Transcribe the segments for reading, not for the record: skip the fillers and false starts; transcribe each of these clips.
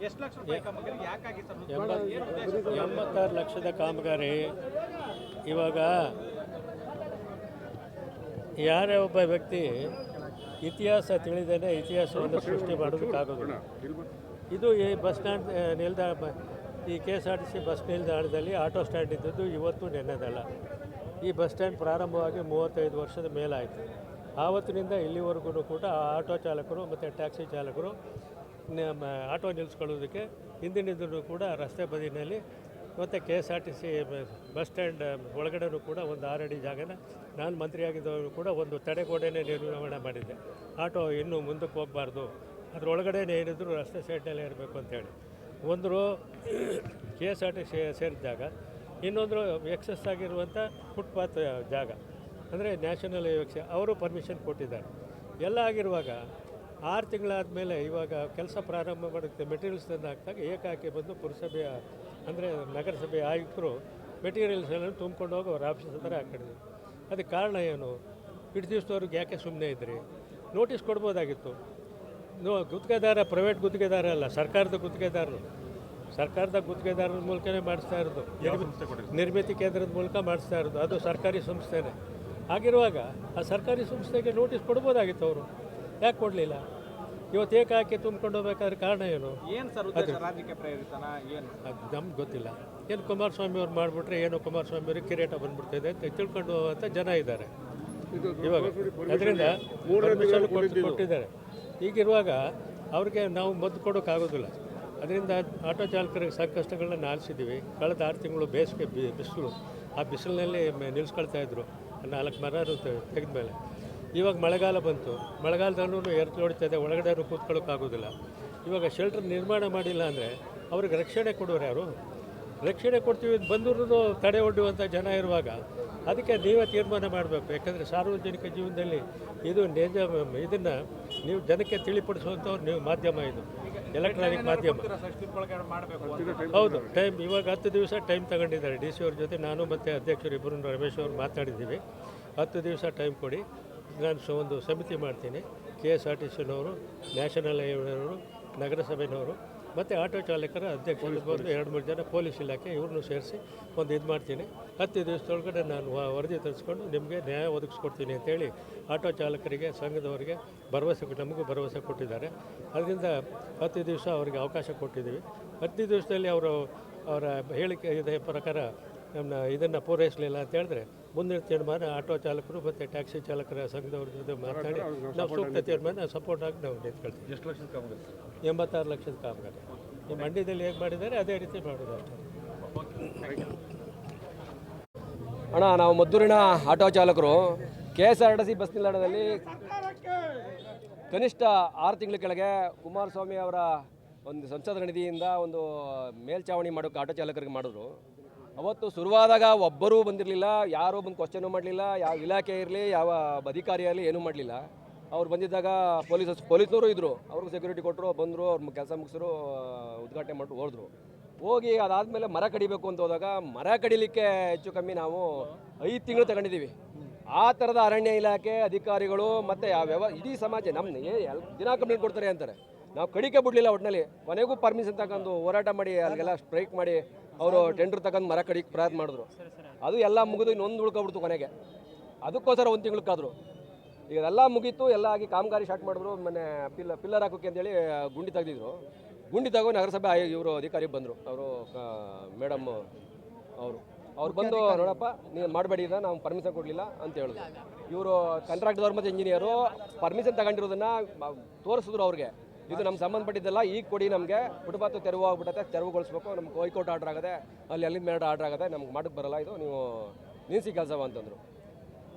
ಎಷ್ಟು ಲಕ್ಷ ರೂಪಾಯಿ ಕಾಮಗಾರಿ ಯಾಕಾಗಿ ಸರ್? 86 ಲಕ್ಷದ ಕಾಮಗಾರಿ. ಇವಾಗ ಯಾರೇ ಒಬ್ಬ ವ್ಯಕ್ತಿ ಇತಿಹಾಸ ತಿಳಿದೇನೆ ಇತಿಹಾಸವನ್ನು ಸೃಷ್ಟಿ ಮಾಡೋದಕ್ಕಾಗೋದಿಲ್ಲ. ಇದು ಈ ಬಸ್ ಸ್ಟ್ಯಾಂಡ್ ನಿಲ್ದಾಣ, ಈ KSRTC ಬಸ್ ನಿಲ್ದಾಣದಲ್ಲಿ ಆಟೋ ಸ್ಟ್ಯಾಂಡ್ ಇದ್ದದ್ದು ಇವತ್ತು ನೆನ್ನೆದಲ್ಲ. ಈ ಬಸ್ ಸ್ಟ್ಯಾಂಡ್ ಪ್ರಾರಂಭವಾಗಿ 35 ವರ್ಷದ ಮೇಲಾಯಿತು. ಆವತ್ತಿನಿಂದ ಇಲ್ಲಿವರೆಗೂ ಕೂಡ ಆಟೋ ಚಾಲಕರು ಮತ್ತು ಟ್ಯಾಕ್ಸಿ ಚಾಲಕರು ಆಟೋ ನಿಲ್ಲಿಸ್ಕೊಳ್ಳೋದಕ್ಕೆ ಹಿಂದಿನಿಂದಲೂ ಕೂಡ ರಸ್ತೆ ಬದಿಯಲ್ಲಿ ಮತ್ತು KSRTC ಬಸ್ ಸ್ಟ್ಯಾಂಡ್ ಒಳಗಡೆನೂ ಕೂಡ ಒಂದು 6 ಅಡಿ ಜಾಗನ ನಾನು ಮಂತ್ರಿಯಾಗಿದ್ದವರು ಕೂಡ ಒಂದು ತಡೆಗೋಡೆನೇ ನಿರ್ಮಾಣ ಮಾಡಿದ್ದೆ. ಆಟೋ ಇನ್ನೂ ಮುಂದಕ್ಕೆ ಹೋಗಬಾರ್ದು, ಅದರೊಳಗಡೆನೇ ಏನಿದ್ರು ರಸ್ತೆ ಸೈಡ್ನಲ್ಲೇ ಇರಬೇಕು ಅಂತೇಳಿ. ಒಂದು KSRTC ಸೇರಿದ ಜಾಗ, ಇನ್ನೊಂದು ಎಕ್ಸಸ್ ಆಗಿರುವಂಥ ಫುಟ್ಪಾತ್ ಜಾಗ, ಅಂದರೆ ನ್ಯಾಷನಲ್ ಹೈವೇಗೆ ಅವರು ಪರ್ಮಿಷನ್ ಕೊಟ್ಟಿದ್ದಾರೆ. ಎಲ್ಲ ಆಗಿರುವಾಗ 6 ತಿಂಗಳಾದ ಮೇಲೆ ಇವಾಗ ಕೆಲಸ ಪ್ರಾರಂಭ ಮಾಡುತ್ತೆ. ಮೆಟೀರಿಯಲ್ಸ್ ತಂದು ಹಾಕಿದಾಗ ಏಕಾಏಕಿ ಬಂದು ಪುರಸಭೆಯ ಅಂದರೆ ನಗರಸಭೆಯ ಆಯುಕ್ತರು ಮೆಟೀರಿಯಲ್ಸನ್ನು ತುಂಬ್ಕೊಂಡು ಹೋಗಿ ಅವ್ರ ಆಫೀಸ್ ಹತ್ರ ಹಾಕಿದ್ರು. ಅದಕ್ಕೆ ಕಾರಣ ಏನು? ಇಷ್ಟು ದಿವಸದವ್ರಿಗೆ ಯಾಕೆ ಸುಮ್ಮನೆ ಇದ್ರಿ? ನೋಟಿಸ್ ಕೊಡ್ಬೋದಾಗಿತ್ತು. ಗುತ್ತಿಗೆದಾರ ಪ್ರೈವೇಟ್ ಗುತ್ತಿಗೆದಾರ ಅಲ್ಲ, ಸರ್ಕಾರದ ಗುತ್ತಿಗೆದಾರರು. ಸರ್ಕಾರದ ಗುತ್ತಿಗೆದಾರರ ಮೂಲಕನೇ ಮಾಡಿಸ್ತಾ ಇರೋದು, ನಿರ್ಮಿತಿ ಕೇಂದ್ರದ ಮೂಲಕ ಮಾಡಿಸ್ತಾ ಇರೋದು. ಅದು ಸರ್ಕಾರಿ ಸಂಸ್ಥೆನೇ ಆಗಿರುವಾಗ ಆ ಸರ್ಕಾರಿ ಸಂಸ್ಥೆಗೆ ನೋಟಿಸ್ ಕೊಡ್ಬೋದಾಗಿತ್ತು. ಅವರು ಯಾಕೆ ಕೊಡಲಿಲ್ಲ? ಇವತ್ತು ಏಕಾಏಕಿ ತುಂಬ್ಕೊಂಡು ಹೋಗ್ಬೇಕಾದ್ರೆ ಕಾರಣ ಏನು? ಸರ್ ರಾಜಕೀಯ ಪ್ರೇರಿತನ ಏನು? ಅದು ನಮ್ಗೆ ಗೊತ್ತಿಲ್ಲ. ಏನು ಕುಮಾರಸ್ವಾಮಿ ಅವ್ರು ಮಾಡಿಬಿಟ್ರೆ ಏನೋ ಕುಮಾರಸ್ವಾಮಿ ಅವ್ರಿಗೆ ಕಿರೀಟ ಬಂದ್ಬಿಡ್ತಿದೆ ಅಂತ ತಿಳ್ಕೊಂಡು ಹೋಗುವಂಥ ಜನ ಇದ್ದಾರೆ ಇವಾಗ. ಅದರಿಂದ ಪರ್ಮಿಷನ್ ಕೊಟ್ಟಿದ್ದಾರೆ. ಈಗಿರುವಾಗ ಅವ್ರಿಗೆ ನಾವು ಮದ್ದು ಕೊಡೋಕ್ಕಾಗೋದಿಲ್ಲ. ಅದರಿಂದ ಆಟೋ ಚಾಲಕರಿಗೆ ಸಂಕಷ್ಟಗಳನ್ನ ಆಲಿಸಿದ್ದೀವಿ. ಕಳೆದ 6 ತಿಂಗಳು ಬೇಸಿಗೆ ಬಿಸಿಲು, ಆ ಬಿಸಿಲಿನಲ್ಲಿ ನಿಲ್ಲಿಸ್ಕೊಳ್ತಾಯಿದ್ರು 4 ಮರ ತೆಗೆದ ಮೇಲೆ. ಇವಾಗ ಮಳೆಗಾಲ ಬಂತು, ಮಳೆಗಾಲದಲ್ಲೂ ಹೊಡಿತಾಯಿದೆ, ಒಳಗಡೆ ಕೂತ್ಕೊಳ್ಳೋಕ್ಕಾಗೋದಿಲ್ಲ. ಇವಾಗ ಶೆಲ್ಟರ್ ನಿರ್ಮಾಣ ಮಾಡಿಲ್ಲ ಅಂದರೆ ಅವ್ರಿಗೆ ರಕ್ಷಣೆ ಕೊಡೋರು ಯಾರು? ರಕ್ಷಣೆ ಕೊಡ್ತೀವಿ ಬಂದೂರು ತಡೆ ಒಡ್ಡುವಂಥ ಜನ ಇರುವಾಗ ಅದಕ್ಕೆ ನೀವೇ ತೀರ್ಮಾನ ಮಾಡಬೇಕು. ಯಾಕಂದರೆ ಸಾರ್ವಜನಿಕ ಜೀವನದಲ್ಲಿ ಇದು ಇದನ್ನು ನೀವು ಜನಕ್ಕೆ ತಿಳಿಪಡಿಸುವಂಥವ್ರು ನೀವು ಮಾಧ್ಯಮ, ಇದು ಎಲೆಕ್ಟ್ರಾನಿಕ್ ಮಾಧ್ಯಮ. ಹೌದು, ಟೈಮ್ ಇವಾಗ 10 ದಿವಸ ಟೈಮ್ ತಗೊಂಡಿದ್ದಾರೆ. DC ಅವ್ರ ಜೊತೆ ನಾನು ಮತ್ತು ಅಧ್ಯಕ್ಷರು ಇಬ್ಬರು ರಮೇಶ್ ಅವರು ಮಾತಾಡಿದ್ದೀವಿ. 10 ದಿವಸ ಟೈಮ್ ಕೊಡಿ, ನಾನು ಒಂದು ಸಮಿತಿ ಮಾಡ್ತೀನಿ. KSRTCನವರು, ನ್ಯಾಷನಲ್ ಹೈವೇನವರು, ನಗರಸಭೆಯವರು ಮತ್ತು ಆಟೋ ಚಾಲಕರ ಅಧ್ಯಕ್ಷರು ಬಂದು 2-3 ಜನ ಪೊಲೀಸ್ ಇಲಾಖೆ ಇವ್ರನ್ನೂ ಸೇರಿಸಿ ಒಂದು ಇದು ಮಾಡ್ತೀನಿ. 10 ದಿವಸದೊಳಗಡೆ ನಾನು ವರದಿ ತರಿಸ್ಕೊಂಡು ನಿಮಗೆ ನ್ಯಾಯ ಒದಗಿಸ್ಕೊಡ್ತೀನಿ ಅಂತೇಳಿ ಆಟೋ ಚಾಲಕರಿಗೆ, ಸಂಘದವರಿಗೆ ನಮಗೂ ಭರವಸೆ ಕೊಟ್ಟಿದ್ದಾರೆ. ಅದರಿಂದ 10 ದಿವಸ ಅವರಿಗೆ ಅವಕಾಶ ಕೊಟ್ಟಿದ್ದೀವಿ. 10 ದಿವಸದಲ್ಲಿ ಅವರ ಹೇಳಿಕೆ ಇದೆ ಪ್ರಕಾರ ಇದನ್ನು ಪೂರೈಸಲಿಲ್ಲ ಅಂತ ಹೇಳಿದ್ರೆ ಮುಂದಿನ ತೀರ್ಮಾನ ಆಟೋ ಚಾಲಕರು ಮತ್ತು ಟ್ಯಾಕ್ಸಿ ಚಾಲಕರ ಸಂಘದವ್ರ ಜೊತೆ ಮಾತಾಡಿ ನಾವು ಸೂಕ್ತ ತೀರ್ಮಾನ ಸಪೋರ್ಟ್ ಆಗಿ ನಾವು ನಿಂತ್ಕೊಳ್ತೀವಿ. ಎಷ್ಟು ಲಕ್ಷದ ಕಾಮಗಾರಿ? 86 ಲಕ್ಷದ ಕಾಮಗಾರಿ. ಈ ಮಂಡ್ಯದಲ್ಲಿ ಹೇಗೆ ಮಾಡಿದ್ದಾರೆ ಅದೇ ರೀತಿ ಮಾಡೋದು ಅಷ್ಟೇ. ಅಣ್ಣ, ನಾವು ಮದ್ದೂರಿನ ಆಟೋ ಚಾಲಕರು KSRTC ಬಸ್ ನಿಲ್ದಾಣದಲ್ಲಿ ಕನಿಷ್ಠ 6 ತಿಂಗಳ ಕೆಳಗೆ ಕುಮಾರಸ್ವಾಮಿ ಅವರ ಒಂದು ಸಂಸದರ ನಿಧಿಯಿಂದ ಒಂದು ಮೇಲ್ಚಾವಣಿ ಮಾಡೋಕ್ಕೆ ಆಟೋ ಚಾಲಕರಿಗೆ ಮಾಡಿದ್ರು. ಅವತ್ತು ಶುರುವಾದಾಗ ಒಬ್ಬರೂ ಬಂದಿರಲಿಲ್ಲ, ಯಾರೂ ಬಂದು ಕ್ವಶನೂ ಮಾಡಲಿಲ್ಲ. ಯಾವ ಇಲಾಖೆ ಇರಲಿ, ಯಾವ ಅಧಿಕಾರಿ ಇರಲಿ, ಏನೂ ಮಾಡಲಿಲ್ಲ. ಅವ್ರು ಬಂದಿದ್ದಾಗ ಪೊಲೀಸ್ನವರು ಇದ್ದರು, ಅವ್ರಿಗೆ ಸೆಕ್ಯೂರಿಟಿ ಕೊಟ್ಟರು, ಬಂದರು, ಅವ್ರ ಕೆಲಸ ಮುಗಿಸಿದ್ರು, ಉದ್ಘಾಟನೆ ಮಾಡಿಟ್ಟು ಹೋದ್ರು. ಹೋಗಿ ಅದಾದಮೇಲೆ ಮರ ಕಡಿಬೇಕು ಅಂತ ಹೋದಾಗ ಮರ ಕಡಿಲಿಕ್ಕೆ ಹೆಚ್ಚು ಕಮ್ಮಿ ನಾವು 5 ತಿಂಗಳು ತಗೊಂಡಿದ್ದೀವಿ. ಆ ಥರದ ಅರಣ್ಯ ಇಲಾಖೆ ಅಧಿಕಾರಿಗಳು ಮತ್ತು ಇಡೀ ಸಮಾಜ ದಿನ ಕಂಪ್ಲೇಂಟ್ ಕೊಡ್ತಾರೆ ಅಂತಾರೆ. ನಾವು ಕಡಿಕೆ ಬಿಡಲಿಲ್ಲ. ಒಟ್ಟಿನಲ್ಲಿ ಕೊನೆಗೂ ಪರ್ಮಿಷನ್ ತಗೊಂಡು ಹೋರಾಟ ಮಾಡಿ ಅಲ್ಲಿಗೆಲ್ಲ ಸ್ಟ್ರೈಕ್ ಮಾಡಿ ಅವರು ಟೆಂಡರ್ ತಗೊಂಡು ಮರ ಕಡಿಗೆ ಪ್ರಯತ್ನ ಮಾಡಿದ್ರು. ಅದು ಎಲ್ಲ ಮುಗಿದು ಇನ್ನೊಂದು ಉಳ್ಕೊಬಿಡ್ತು ಕೊನೆಗೆ. ಅದಕ್ಕೋಸ್ಕರ 1 ತಿಂಗಳಕ್ಕಾದ್ರು. ಈಗ ಎಲ್ಲ ಮುಗೀತು, ಎಲ್ಲ ಆಗಿ ಕಾಮಗಾರಿ ಸ್ಟಾರ್ಟ್ ಮಾಡಿದ್ರು. ಮೊನ್ನೆ ಪಿಲ್ಲರ್ ಹಾಕೋಕ್ಕೆ ಅಂತೇಳಿ ಗುಂಡಿ ತೆಗೆದಿದ್ರು. ಗುಂಡಿ ತಗೋ ನಗರಸಭೆ ಇವರು ಅಧಿಕಾರಿ ಬಂದರು, ಅವರು ಮೇಡಮ್ ಅವ್ರು ಬಂದು ನೋಡಪ್ಪ ನೀವು ಮಾಡಬೇಡಿ, ನಾವು ಪರ್ಮಿಷನ್ ಕೊಡಲಿಲ್ಲ ಅಂತ ಹೇಳಿದ್ರು. ಇವರು ಕಾಂಟ್ರಾಕ್ಟ್ದವ್ರು ಮತ್ತು ಇಂಜಿನಿಯರು ಪರ್ಮಿಷನ್ ತಗೊಂಡಿರೋದನ್ನು ತೋರಿಸಿದ್ರು ಅವ್ರಿಗೆ. ಇದು ನಮ್ಗೆ ಸಂಬಂಧಪಟ್ಟಿದ್ದೆಲ್ಲ, ಈಗ ಕೊಡಿ, ನಮಗೆ ಫುಟ್ಪಾತ್ ತೆರವು ಆಗ್ಬಿಟ್ಟೆ, ತೆರವುಗೊಳಿಸ್ಬೇಕು, ನಮ್ಗೆ ಹೈಕೋರ್ಟ್ ಆರ್ಡ್ರ್ ಆಗಿದೆ, ಅಲ್ಲಿಂದ ಮೇಲ್ಗಡೆ ಆರ್ಡ್ರ್ ಆಗಿದೆ, ನಮ್ಗೆ ಮಾಡೋಕ್ಕೆ ಬರೋಲ್ಲ, ಇದು ನೀವು ನಿಲ್ಲಿಸಿ ಕೆಲಸವ ಅಂತಂದರು.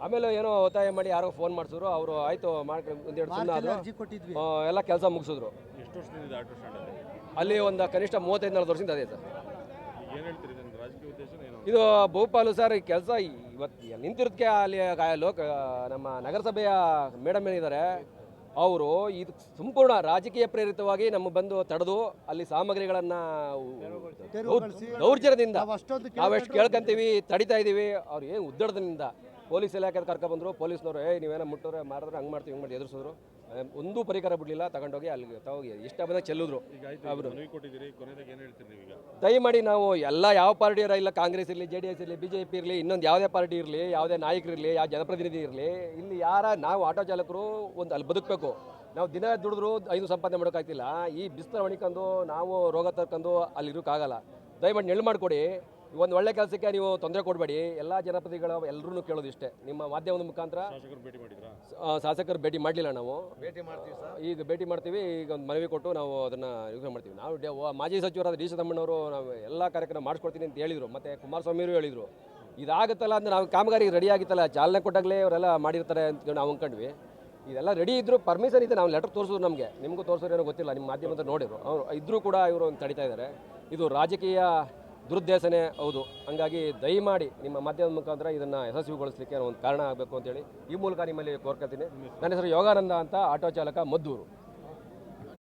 ಆಮೇಲೆ ಏನೋ ಒತ್ತಾಯ ಮಾಡಿ ಯಾರೋ ಫೋನ್ ಮಾಡಿಸಿದ್ರು. ಅವರು ಆಯಿತು ಮಾಡ್ಕೊಂಡು ಒಂದೆರಡು ಸುಮ್ಮನೆ ಆದರು, ಎಲ್ಲ ಕೆಲಸ ಮುಗಿಸಿದ್ರು. ಎಷ್ಟು ವರ್ಷದಿಂದ ಆಟೋ ಸ್ಟ್ಯಾಂಡ್ ಅಲ್ಲಿ ಒಂದು ಕನಿಷ್ಠ 35-40 ವರ್ಷದಿಂದ ಅದೇ ಸರ್. ಏನು ಹೇಳ್ತೀರಿ ರಾಜಕೀಯ ಉದ್ದೇಶ ಏನು? ಇದು ಬಹುಪಾಲು ಸರ್ ಈ ಕೆಲಸ ಇವತ್ತು ನಿಂತಿರೋದಕ್ಕೆ ಅಲ್ಲಿ ನಮ್ಮ ನಗರಸಭೆಯ ಮೇಡಮ್ ಏನಿದ್ದಾರೆ ಅವರು ಇದು ಸಂಪೂರ್ಣ ರಾಜಕೀಯ ಪ್ರೇರಿತವಾಗಿ ನಮ್ಮ ಬಂದು ತಡೆದು ಅಲ್ಲಿ ಸಾಮಗ್ರಿಗಳನ್ನು ದೌರ್ಜನ್ಯದಿಂದ ನಾವೆಷ್ಟು ಕೇಳ್ಕೊಂತೀವಿ, ತಡಿತಾ ಇದ್ದೀವಿ. ಅವ್ರು ಏನು ಉದ್ದಡದಿಂದ ಪೊಲೀಸ್ ಇಲಾಖೆ ಕರ್ಕೊಬಂದರು. ಪೊಲೀಸ್ನವರು ನೀವೇನೋ ಮುಟ್ಟೋರೆ ಮಾರಿದ್ರೆ ಹಂಗೆ ಮಾಡ್ತೀವಿ, ಹಿಂಗೆ ಮಾಡಿ ಎದುರಿಸಿದ್ರು. ಒಂದೂ ಪರಿಕರ ಬಿಡಲಿಲ್ಲ, ತಗೊಂಡೋಗಿ ಅಲ್ಲಿಗೆ ತಗೋಗಿ ಇಷ್ಟ ಬಂದಾಗ ಚೆಲ್ಲಿದ್ರು. ಈಗ ಆಯ್ತು, ಅವರು ಮನವಿ ಕೊಟ್ಟಿದ್ದೀರಿ, ಕೊನೆದಾಗ ಏನು ಹೇಳ್ತೀರಿ ನೀವೀಗ? ದಯಮಾಡಿ ನಾವು ಎಲ್ಲ ಯಾವ ಪಾರ್ಟಿ ಇಲ್ಲ, ಕಾಂಗ್ರೆಸ್ ಇರಲಿ, JDS ಇರಲಿ, BJP ಇರಲಿ, ಇನ್ನೊಂದು ಯಾವುದೇ ಪಾರ್ಟಿ ಇರಲಿ, ಯಾವುದೇ ನಾಯಕರಿರಲಿ, ಯಾವ ಜನಪ್ರತಿನಿಧಿ ಇರಲಿ, ಇಲ್ಲಿ ನಾವು ಆಟೋ ಚಾಲಕರು ಒಂದು ಅಲ್ಲಿ ಬದುಕಬೇಕು. ನಾವು ದಿನ ದುಡಿದ್ರು 5 ಸಂಪಾದನೆ ಮಾಡೋಕ್ಕಾಗ್ತಿಲ್ಲ. ಈ ಬಿಸಿಲು ಹೊಣಿಕೊಂಡು ನಾವು ರೋಗ ತರ್ಕೊಂಡು ಅಲ್ಲಿ ಇರೋಕ್ಕಾಗಲ್ಲ. ದಯಮಾಡಿ ನೆರಳು ಮಾಡಿಕೊಡಿ. ಒಂದು ಒಳ್ಳೆ ಕೆಲಸಕ್ಕೆ ನೀವು ತೊಂದರೆ ಕೊಡಬೇಡಿ. ಎಲ್ಲ ಜನಪ್ರತಿನಿಧಿಗಳು ಎಲ್ಲರೂ ಕೇಳೋದು ಇಷ್ಟೇ, ನಿಮ್ಮ ಮಾಧ್ಯಮದ ಮುಖಾಂತರ. ಶಾಸಕರು ಭೇಟಿ ಮಾಡಿದ್ರಾ? ಶಾಸಕರು ಭೇಟಿ ಮಾಡಲಿಲ್ಲ, ನಾವು ಈಗ ಭೇಟಿ ಮಾಡ್ತೀವಿ. ಈಗ ಒಂದು ಮನವಿ ಕೊಟ್ಟು ನಾವು ಅದನ್ನು ಯೋಚನೆ ಮಾಡ್ತೀವಿ. ನಾವು ಮಾಜಿ ಸಚಿವರಾದ ಡಿ ತಮ್ಮಣ್ಣವರು ನಾವು ಎಲ್ಲ ಕಾರ್ಯಕ್ರಮ ಮಾಡಿಸ್ಕೊಡ್ತೀನಿ ಅಂತ ಹೇಳಿದರು, ಮತ್ತು ಕುಮಾರಸ್ವಾಮಿಯವರು ಹೇಳಿದರು. ಇದಾಗುತ್ತಲ್ಲ ಅಂದರೆ ನಾವು ಕಾಮಗಾರಿ ರೆಡಿ ಆಗಿತ್ತಲ್ಲ, ಚಾಲನೆ ಕೊಟ್ಟಾಗಲೇ ಅವರೆಲ್ಲ ಮಾಡಿರ್ತಾರೆ ಅಂತ ನಾವು ಅಂದ್ಕೊಂಡ್ವಿ. ಇದೆಲ್ಲ ರೆಡಿ ಇದ್ದರೂ ಪರ್ಮಿಷನ್ ಇದೆ, ನಾವು ಲೆಟರ್ ತೋರಿಸೋದು ನಮಗೆ, ನಿಮಗೂ ತೋರಿಸೋರು ಏನೋ ಗೊತ್ತಿಲ್ಲ, ನಿಮ್ಮ ಮಾಧ್ಯಮದ ನೋಡಿದ್ರು ಅವರು ಇದ್ದರೂ ಕೂಡ ಇವರು ಒಂದು ತಡಿತಾ ಇದ್ದಾರೆ. ಇದು ರಾಜಕೀಯ ದುರುದ್ದೇಶನೇ ಹೌದು. ಹಂಗಾಗಿ ದಯಮಾಡಿ ನಿಮ್ಮ ಮಾಧ್ಯಮದ ಮುಖಾಂತರ ಇದನ್ನು ಯಶಸ್ವಿಗೊಳಿಸಲಿಕ್ಕೆ ಒಂದು ಕಾರಣ ಆಗಬೇಕು ಅಂತೇಳಿ ಈ ಮೂಲಕ ನಿಮ್ಮಲ್ಲಿ ಕೋರ್ಕೊತೀನಿ. ನನ್ನ ಹೆಸರು ಯೋಗಾನಂದ ಅಂತ, ಆಟೋ ಚಾಲಕ, ಮದ್ದೂರು.